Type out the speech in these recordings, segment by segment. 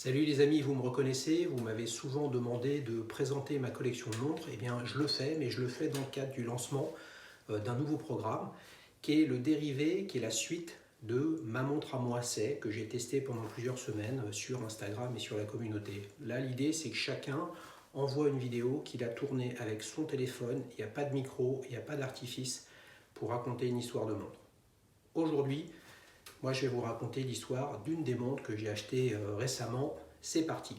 Salut les amis, vous me reconnaissez, vous m'avez souvent demandé de présenter ma collection de montres. Eh bien, je le fais, mais je le fais dans le cadre du lancement d'un nouveau programme qui est le dérivé, qui est la suite de Ma montre à moi c'est, que j'ai testé pendant plusieurs semaines sur Instagram et sur la communauté. Là, l'idée, c'est que chacun envoie une vidéo qu'il a tournée avec son téléphone. Il n'y a pas de micro, il n'y a pas d'artifice pour raconter une histoire de montre. Aujourd'hui, moi, je vais vous raconter l'histoire d'une des montres que j'ai achetées récemment. C'est parti.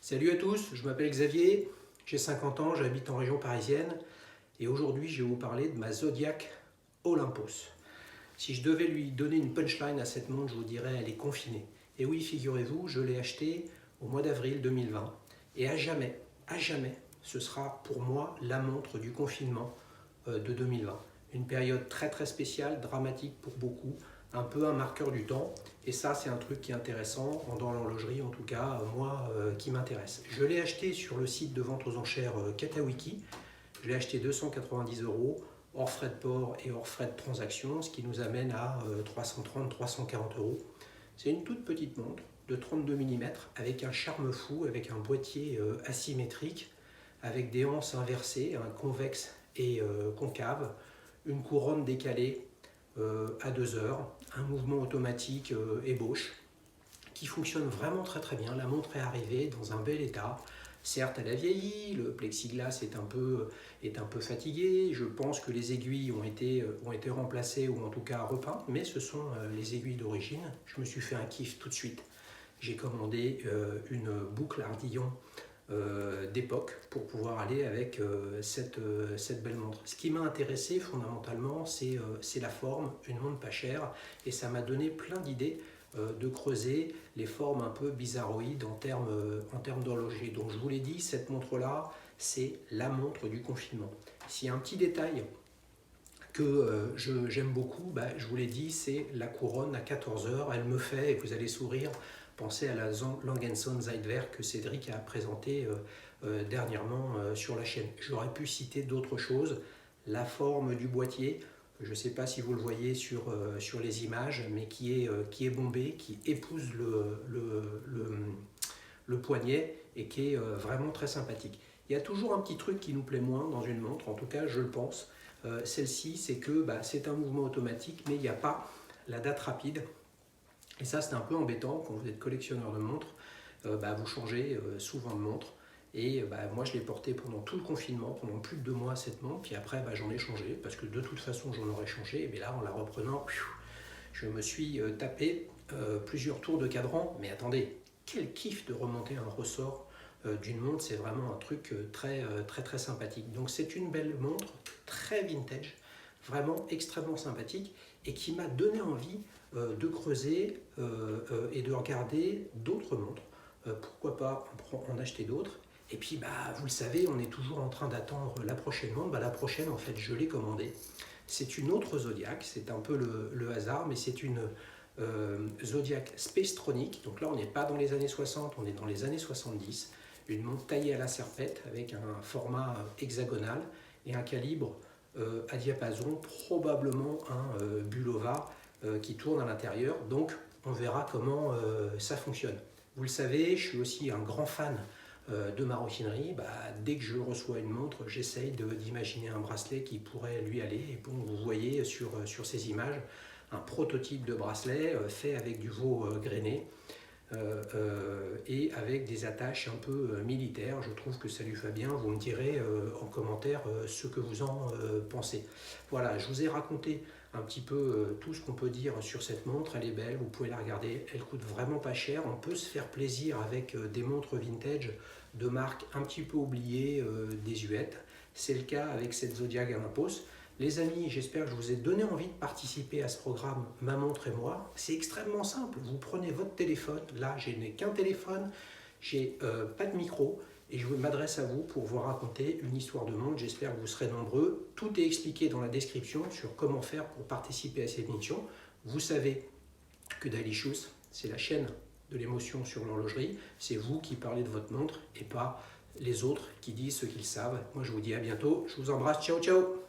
Salut à tous, je m'appelle Xavier, j'ai 50 ans, j'habite en région parisienne et aujourd'hui, je vais vous parler de ma Zodiac Olympus. Si je devais lui donner une punchline à cette montre, je vous dirais elle est confinée. Et oui, figurez-vous, je l'ai achetée au mois d'avril 2020 et à jamais, ce sera pour moi la montre du confinement de 2020. Une période très très spéciale, dramatique pour beaucoup, un peu un marqueur du temps. Et ça, c'est un truc qui est intéressant, dans l'horlogerie en tout cas, moi, qui m'intéresse. Je l'ai acheté sur le site de vente aux enchères Katawiki. Je l'ai acheté 290 €, hors frais de port et hors frais de transaction, ce qui nous amène à 330-340 €. C'est une toute petite montre de 32 mm avec un charme fou, avec un boîtier asymétrique, avec des anses inversées, un convexe et concave, une couronne décalée à 2 heures, un mouvement automatique ébauche qui fonctionne vraiment très très bien. La montre est arrivée dans un bel état. Certes, elle a vieilli, le plexiglas est un peu fatigué. Je pense que les aiguilles ont été remplacées ou en tout cas repeintes, mais ce sont les aiguilles d'origine. Je me suis fait un kiff tout de suite. J'ai commandé une boucle ardillon d'époque pour pouvoir aller avec cette belle montre. Ce qui m'a intéressé fondamentalement, c'est la forme, une montre pas chère, et ça m'a donné plein d'idées de creuser les formes un peu bizarroïdes en termes d'horloger. Donc je vous l'ai dit, cette montre-là, c'est la montre du confinement. S'il y a un petit détail que j'aime beaucoup, je vous l'ai dit, c'est la couronne à 14 heures. Elle me fait, et vous allez sourire, penser à la Lange & Söhne Zeitwerk que Cédric a présenté dernièrement sur la chaîne. J'aurais pu citer d'autres choses. La forme du boîtier, je ne sais pas si vous le voyez sur les images, mais qui est bombé, qui épouse le poignet et qui est vraiment très sympathique. Il y a toujours un petit truc qui nous plaît moins dans une montre, en tout cas je le pense. Celle-ci, c'est que c'est un mouvement automatique, mais il n'y a pas la date rapide. Et ça, c'est un peu embêtant quand vous êtes collectionneur de montres. Vous changez souvent de montre. Et moi, je l'ai portée pendant tout le confinement, pendant plus de 2 mois cette montre. Puis après, j'en ai changé, parce que de toute façon, j'en aurais changé. Et là, en la reprenant, je me suis tapé plusieurs tours de cadran. Mais attendez, quel kiff de remonter un ressort d'une montre. C'est vraiment un truc très sympathique. Donc c'est une belle montre, très vintage, vraiment extrêmement sympathique, et qui m'a donné envie de creuser et de regarder d'autres montres. Pourquoi pas en acheter d'autres. Et puis vous le savez, on est toujours en train d'attendre la prochaine montre. La prochaine, en fait, je l'ai commandée. C'est une autre Zodiac, c'est un peu le hasard, mais c'est une Zodiac Spacetronic. Donc là, on n'est pas dans les années 60, on est dans les années 70. Une montre taillée à la serpette avec un format hexagonal et un calibre à diapason, probablement un Bulova qui tourne à l'intérieur. Donc on verra comment ça fonctionne. Vous le savez, je suis aussi un grand fan de maroquinerie. Dès que je reçois une montre, j'essaye d'imaginer un bracelet qui pourrait lui aller. Et bon, vous voyez sur ces images un prototype de bracelet fait avec du veau grainé. Et avec des attaches un peu militaires. Je trouve que ça lui va bien. Vous me direz en commentaire ce que vous en pensez. Voilà, je vous ai raconté un petit peu tout ce qu'on peut dire sur cette montre. Elle est belle, vous pouvez la regarder. Elle coûte vraiment pas cher. On peut se faire plaisir avec des montres vintage de marques un petit peu oubliées, désuètes. C'est le cas avec cette Zodiac Olympus. Les amis, j'espère que je vous ai donné envie de participer à ce programme Ma montre et moi. C'est extrêmement simple. Vous prenez votre téléphone. Là, je n'ai qu'un téléphone. J'ai pas de micro. Et je m'adresse à vous pour vous raconter une histoire de montre. J'espère que vous serez nombreux. Tout est expliqué dans la description sur comment faire pour participer à cette émission. Vous savez que Daily Shoes, c'est la chaîne de l'émotion sur l'horlogerie. C'est vous qui parlez de votre montre et pas les autres qui disent ce qu'ils savent. Moi, je vous dis à bientôt. Je vous embrasse. Ciao, ciao.